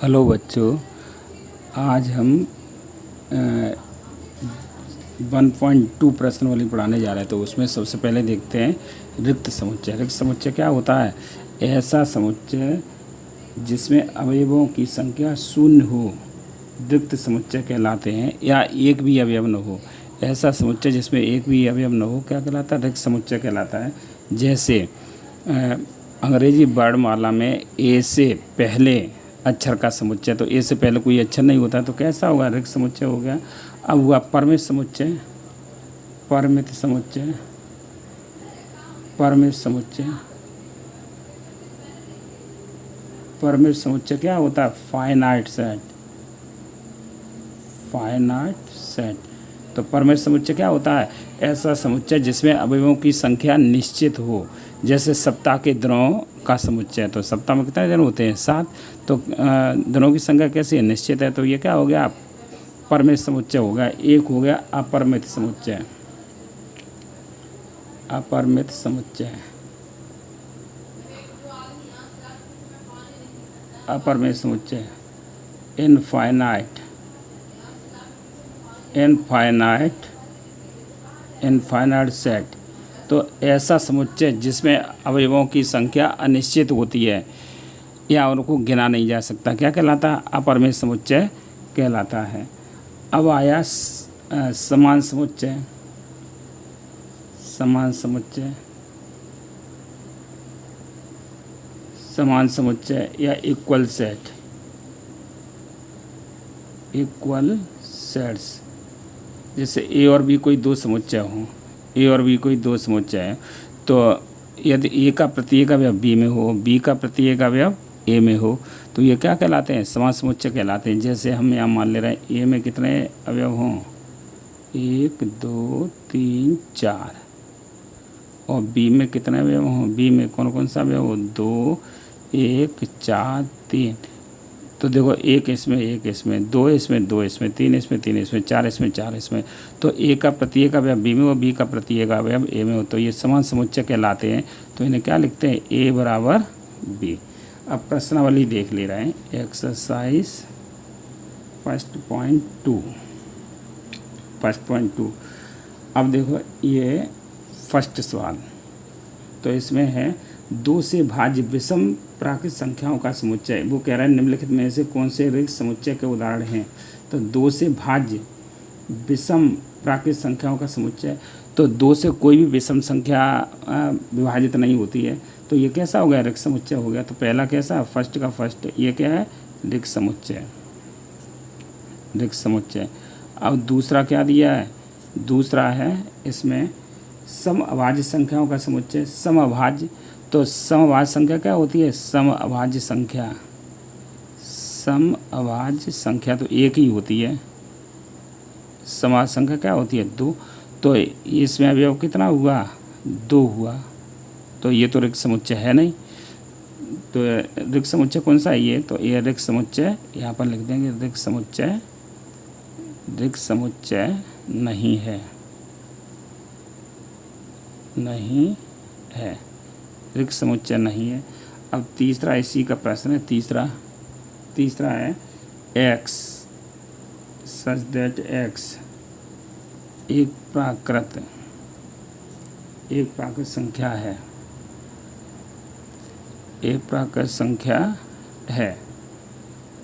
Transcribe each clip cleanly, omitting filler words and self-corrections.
Hello बच्चों, आज हम 1.2 प्रश्नावली पढ़ाने जा रहे हैं। तो उसमें सबसे पहले देखते हैं रिक्त समुच्चय। रिक्त समुच्चय क्या होता है? ऐसा समुच्चय जिसमें अवयवों की संख्या शून्य हो रिक्त समुच्चय कहलाते हैं, या एक भी अवयव न हो। ऐसा समुच्चय जिसमें एक भी अवयव न हो क्या कहलाता है? रिक्त समुच्चय कहलाता है। जैसे अंग्रेजी वर्णमाला में ए से पहले अक्षर का समुच्चय, तो ए से पहले कोई अक्षर नहीं होता तो कैसा होगा? रिक्त समुच्चय हो गया। अब हुआ परमित समुच्चय। परमित समुच्चय, परमित समुच्चय, परमित समुच्चय क्या होता है? Finite set. Finite set. तो परमित समुच्चय क्या होता है? ऐसा समुच्चय जिसमें अवयवों की संख्या निश्चित हो। जैसे सप्ताह के दिनों का समुच्चय, तो सप्ताह में कितने दिन होते हैं? 7। तो दिनों की संख्या कैसी है? निश्चित है। तो ये क्या हो गया? परमित समुच्चय हो गया। एक हो गया अपरमित समुच्चय। अपरमित समुच्चय, अपरमित समुच्चय, इनफाइनाइट, इनफाइनाइट, इनफाइनाइट सेट। तो ऐसा समुच्चय जिसमें अवयवों की संख्या अनिश्चित होती है या उनको गिना नहीं जा सकता, क्या कहलाता है? अपरमित समुच्चय कहलाता है। अब आया समान समुच्चय। समान समुच्चय, समान समुच्चय या इक्वल सेट। इक्वल सेट्स, जैसे ए और बी कोई दो समुच्चय हों, ए और बी कोई दो समुच्चय है, तो यदि ए का प्रत्येक अवयव बी में हो, बी का प्रत्येक अवयव ए में हो, तो ये क्या कहलाते हैं? समान समुच्चय कहलाते हैं। जैसे हम यहाँ मान ले रहे हैं ए में कितने अवयव हों? 1 2 3 4। और बी में कितने अवयव हों? बी में कौन कौन सा अवयव हो? 2 1 4 3। तो देखो, एक इसमें, एक इसमें, 2 इसमें, 2 इसमें, 3 इसमें, 3 इसमें, 4 इसमें, 4 इसमें। तो ए का प्रत्येक अवयव बी में हो, बी का प्रत्येक अवयव ए में हो, तो ये समान समुच्चय कहलाते हैं। तो इन्हें क्या लिखते हैं? ए बराबर बी। अब प्रश्नावली देख ले रहे हैं। Exercise first point two. अब देखो, ये फर्स्ट सवाल, तो इसमें है 2 से भाज्य विषम प्राकृत संख्याओं का समुच्चय। वो कह रहा है निम्नलिखित में से कौन से रिक्त समुच्चय के उदाहरण हैं? तो 2 से भाज्य विषम प्राकृत संख्याओं का समुच्चय, तो 2 से कोई भी विषम संख्या विभाजित नहीं होती है, तो ये कैसा हो गया? रिक्त समुच्चय हो गया। तो पहला कैसा? फर्स्ट का फर्स्ट, ये क्या है? रिक्त समुच्चय, रिक्त समुच्चय। अब दूसरा क्या दिया है? दूसरा है इसमें समअभाज्य संख्याओं का समुच्चय। समअभाज्य, तो समअभाज्य संख्या क्या होती है? समअभाज्य संख्या, समअभाज्य संख्या तो एक ही होती है। समअभाज्य संख्या क्या होती है? 2। तो इसमें अवयव कितना हुआ? 2 हुआ। तो ये तो रिक्त समुच्चय है नहीं। तो रिक्त समुच्चय कौन सा है ये? तो ये रिक्त समुच्चय यहाँ पर लिख देंगे। रिक्त समुच्चय, रिक्त समुच्चय नहीं है, नहीं है, रिक्त समुच्चय नहीं है। अब तीसरा इसी का प्रश्न है। तीसरा है x सच दैट x एक प्राकृत संख्या है, एक प्राकृत संख्या है।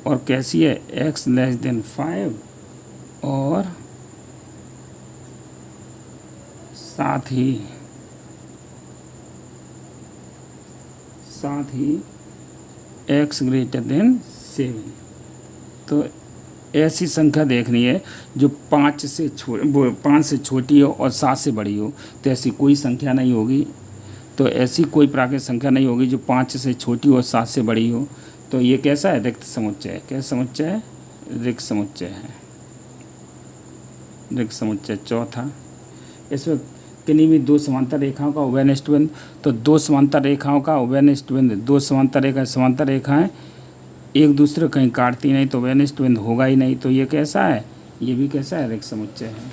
और कैसी है? x लेस देन 5 और साथ ही x ग्रेटर देन 7। तो ऐसी संख्या देखनी है जो 5 से छोटी हो और 7 से बड़ी हो। तो ऐसी कोई संख्या नहीं होगी। तो ऐसी कोई प्राकृत संख्या नहीं होगी जो 5 से छोटी हो और 7 से बड़ी हो। तो ये कैसा है? रिक्त समुच्चय है। कैसा समुच्चय है? रिक्त समुच्चय है, रिक्त समुच्चय। चौथा, इसमें किन्हीं भी 2 समांतर रेखाओं का उभयनिष्ठ बिंदु, तो 2 समांतर रेखाओं का उभयनिष्ठ बिंदु, 2 समांतर रेखाएं एक दूसरे कहीं काटती नहीं, तो उभयनिष्ठ बिंदु होगा ही नहीं। तो ये कैसा है? ये भी कैसा है? रिक्त समुच्चय है।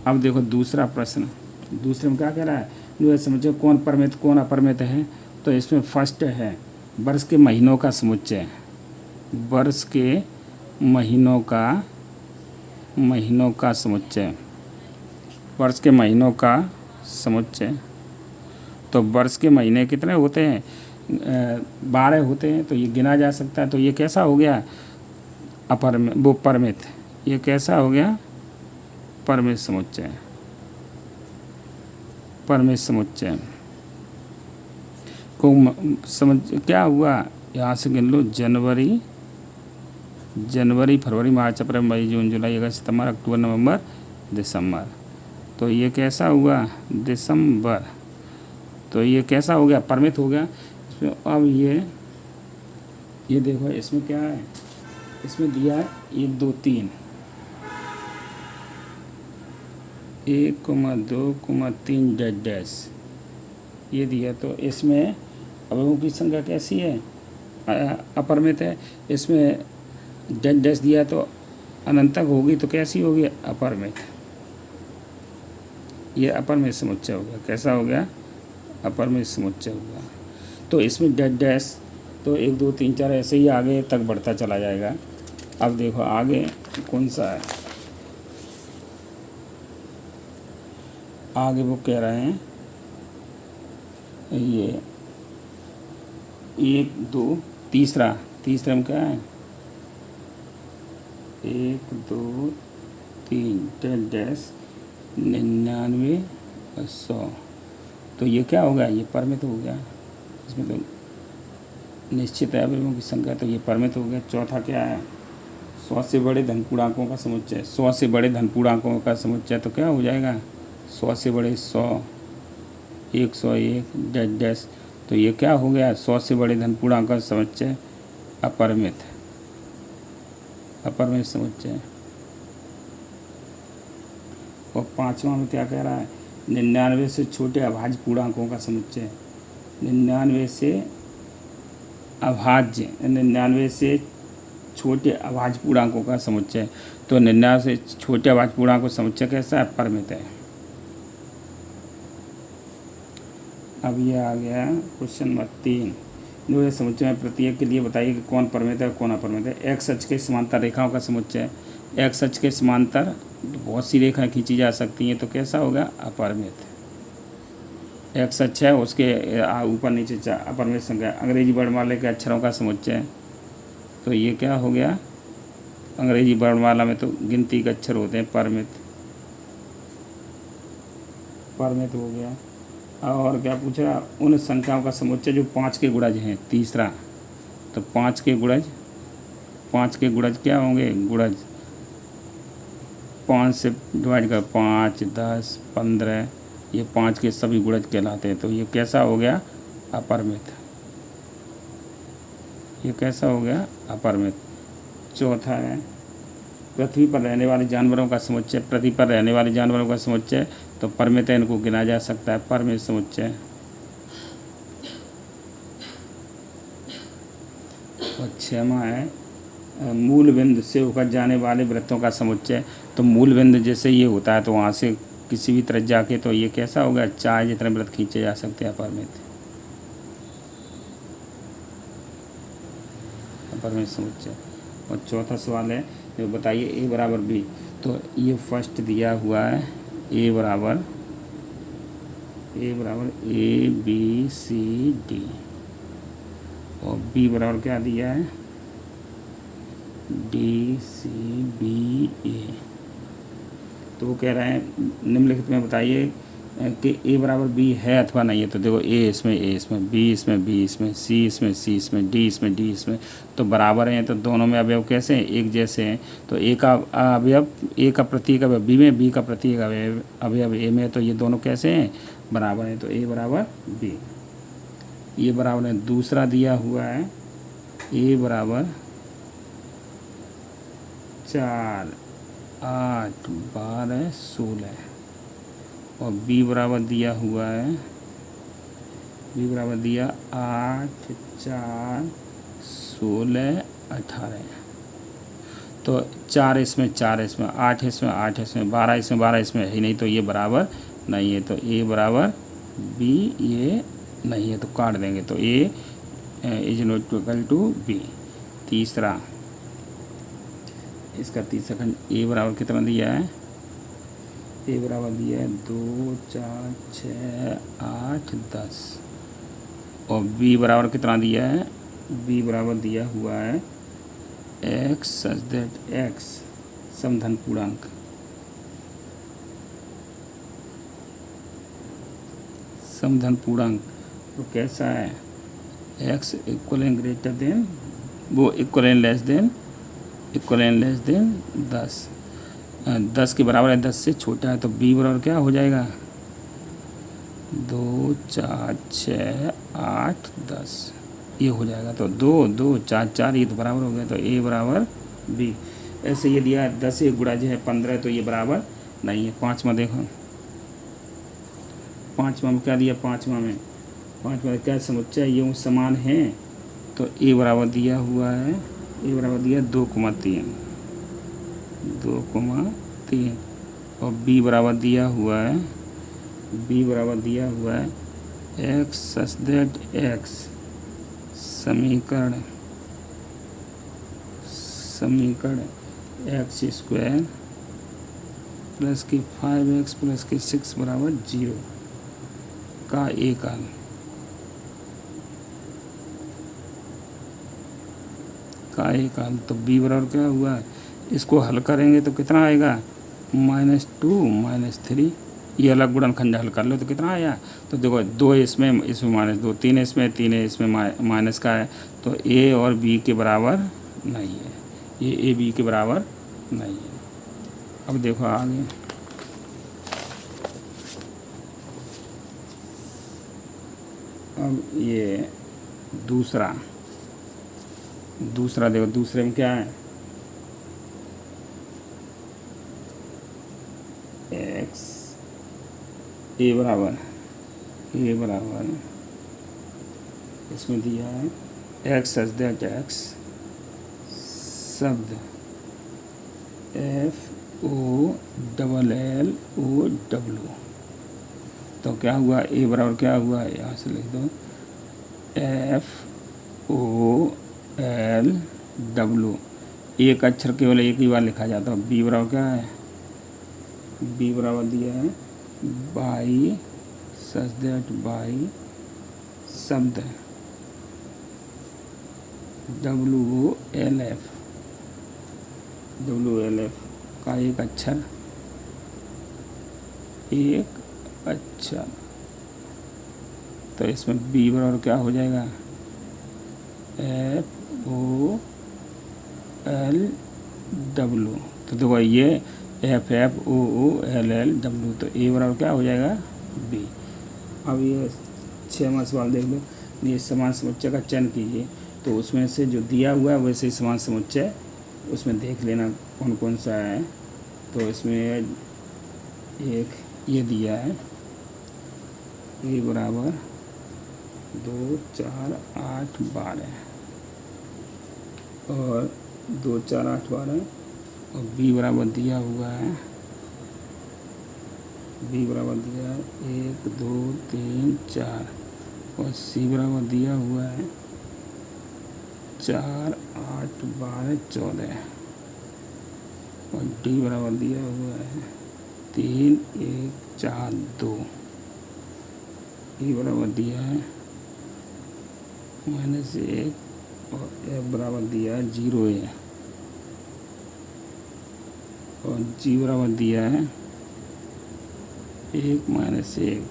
अब देखो दूसरा प्रश्न, दूसरे में क्या कह रहा है? जो समुच्चय कौन परमित कौन अपरमित है? तो इसमें फर्स्ट है वर्ष के महीनों का समुच्चय। वर्ष के महीनों का समुच्चय, वर्ष के महीनों का समुच्चय। तो वर्ष के महीने कितने होते हैं? 12 होते हैं, तो ये गिना जा सकता है। तो ये कैसा हो गया? परमित। ये कैसा हो गया? परमित समुच्चय। परमित समुच्चय को समझ क्या हुआ? यहाँ से गिन लो, जनवरी, फरवरी, मार्च, अप्रैल, मई, जून, जुलाई, अगस्त, सितंबर, अक्टूबर, नवंबर, दिसंबर। तो ये कैसा हुआ? दिसंबर। तो ये कैसा हो गया? परमित हो गया। इसमें अब ये देखो, इसमें क्या है? इसमें दिया है 1 2 3, 1,2,3 डैश ये दिया। तो इसमें अवयवों की संख्या कैसी है? अपरिमित है। इसमें डैश दिया तो अनंत तक होगी, तो कैसी होगी? अपरिमित। ये अपरिमित समुच्चय हो गया। कैसा हो गया? अपरिमित समुच्चय होगा। तो इसमें डैश तो 1 2 3 4 ऐसे ही आगे तक बढ़ता चला जाएगा। अब देखो आगे कौन सा है? आगे वो कह रहे हैं ये 1 2 तीसरा में क्या है? 1 2 3 डैश 99 और 100। तो ये क्या होगा? ये परमित हो गया। इसमें तो निश्चित है अवयवों की संख्या, तो ये परमित हो गया। चौथा क्या है? 100 से बड़े धनपूर्णांकों का समुच्चय। 100 से बड़े धनपूर्णांकों का समुच्चय तो क्या हो जाएगा? 100 से बड़े 100, 101 डैश। तो ये क्या हो गया? 100 से बड़े धनपूर्णांक का समुच्चय अपरिमित समुच्चय। और पांचवा में क्या कह रहा है? 99 से छोटे अभाज्य पूर्णांकों का समुच्चय। 99 से छोटे अभाज्य पूर्णांकों का समुच्चय। तो 99 से छोटे अभाज्य पूर्णांकों का समुच्चय कैसा है? परमित है। अब ये आ गया क्वेश्चन नंबर 3। जो समुच्चय में प्रत्येक के लिए बताइए कि कौन परमित है और कौन अपरिमित है। एक्स अक्ष के समांतर रेखाओं का समुच्चय। एक्स अक्ष के समांतर बहुत सी रेखाएं खींची जा सकती हैं, तो कैसा होगा? अपरिमित। एक्स अक्ष है, उसके ऊपर नीचे अपरिमित संख्या। अंग्रेजी वर्णमाला के अक्षरों का समुच्चय। तो ये क्या हो गया? अंग्रेजी वर्णमाला में तो गिनती के अक्षर होते हैं। परमित हो गया। और क्या पूछ रहा? उन संख्याओं का समुच्चय जो 5 के गुणज हैं। तीसरा, तो 5 के गुणज क्या होंगे? गुणज 5 से डिवाइड कर 5 10 15, ये 5 के सभी गुणज कहलाते हैं। तो ये कैसा हो गया? अपरिमित। ये कैसा हो गया? अपरिमित। चौथा है पृथ्वी पर रहने वाले जानवरों का समुच्चय। पृथ्वी पर रहने वाले जानवरों का समुच्चय तो परमित है, इनको गिना जा सकता है। परमित समुच्चय। और छठवां है मूल बिंदु से होकर जाने वाले वृत्तों का समुच्चय। तो मूल बिंदु जैसे ये होता है, तो वहाँ से किसी भी तरह जाके तो ये कैसा होगा? 4 जितने वृत्त खींचे जा सकते हैं। परमित समुच्चय। और चौथा सवाल है, जो बताइए ए बराबर बी। तो ये फर्स्ट दिया हुआ है ए बराबर ABCD, और बी बराबर क्या दिया है? DCBA। तो वो कह रहे हैं निम्नलिखित में बताइए कि ए बराबर बी है अथवा नहीं है। तो देखो ए इसमें बी इसमें सी इसमें डी इसमें तो बराबर हैं। तो दोनों में अवयव कैसे हैं? एक जैसे हैं। तो ए का अवयव, ए का प्रतीक अवयव बी में, बी का प्रतीक अवयव ए में, तो ये दोनों कैसे हैं? बराबर हैं। तो ए बराबर बी, ये बराबर है। दूसरा दिया हुआ है ए बराबर 4 8 12 16, और बी बराबर दिया हुआ है 8 4 16 18। तो 4 इसमें 8 इसमें 8 12 इसमें है ही नहीं, तो ये बराबर नहीं है। तो ए बराबर बी, ये नहीं है, तो काट देंगे। तो A is not equal to B. तीसरा, इसका तीसरा खंड ए बराबर कितना दिया है, ए बराबर दिया है 2 4 6 8 10 और बी बराबर कितना दिया है, बी बराबर दिया हुआ है एक्स सच दैट एक्स समधन पूर्णांक, समधन पूर्णांक तो कैसा है, x equal and greater than, वो इक्वल एंड लेस देन 10, 10 के बराबर है, 10 से छोटा है, तो बी बराबर क्या हो जाएगा 2 4 6 8 10 ये हो जाएगा। तो 2 2 4 4 ये तो बराबर हो गया, तो ए बराबर बी। ऐसे ये दिया 10 एक गुणा जो है 15, तो ये बराबर नहीं है। पाँचवा देखो, पाँचवा में क्या दिया, पाँचवा में क्या समुच्चय ये समान है, तो ए बराबर दिया हुआ है, ए बराबर दिया 2,3 और बी बराबर दिया हुआ है, बी बराबर दिया हुआ है एक्स सच दैट एक्स समीकरण एक्स स्क्वायर प्लस के 5x प्लस के 6 बराबर 0 का एक हल, तो बी बराबर क्या हुआ, इसको हल करेंगे तो कितना आएगा -2 -3, ये अलग गुणनखंड हल कर लो तो कितना आया, तो देखो 2 इसमें -2, 3 इसमें, 3 इसमें माइनस का है, तो ए और बी के बराबर नहीं है, ये ए बी के बराबर नहीं है। अब देखो आगे, अब ये दूसरा देखो, दूसरे में क्या है, एक्स ए बराबर इसमें दिया है एक्स सच दैट एक्स शब्द FOLLOW, तो क्या हुआ, ए बराबर क्या हुआ, यहाँ से लिख दो FOLW, एक अक्षर केवल एक ही बार लिखा जाता है। बी बराबर क्या है, बी बराबर दिया है बाई सच दैट बाई शब्द WOLF का एक अक्षर तो इसमें बी बराबर क्या हो जाएगा FOLW, तो देखो ये FFOOLLW, तो ए बराबर क्या हो जाएगा बी। अब ये 6वां सवाल देख लो, ये समान समुच्चय का चयन कीजिए, तो उसमें से जो दिया हुआ है वैसे ही समान समुच्चय उसमें देख लेना कौन कौन सा है। तो इसमें एक ये दिया है ए बराबर 2 4 8 12 और 2 4 8 12 और बी बराबर दिया हुआ है, बी बराबर दिया है 1 2 3 4 और सी बराबर दिया हुआ है 4 8 12 14 और डी बराबर दिया हुआ है 3 1 4 2, ई बराबर दिया है -1 और एफ बराबर दिया है 0 है और जी बराबर दिया है 1 -1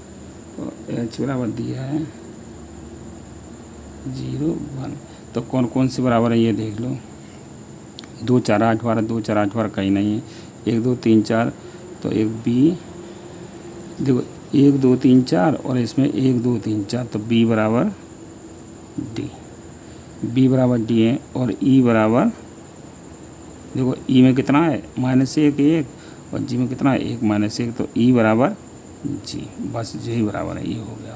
और एच बराबर दिया है 0 1। तो कौन कौन से बराबर है ये देख लो, 2 4 8 12 2 4 8 12 कहीं नहीं है, 1 2 3 4, तो एक बी देखो 1 2 3 4 और इसमें 1 2 3 4, तो बी बराबर डी है और ई बराबर देखो ई में कितना है -1 1 और जी में कितना है 1 -1, तो ई बराबर जी, बस यही बराबर है, ये हो गया।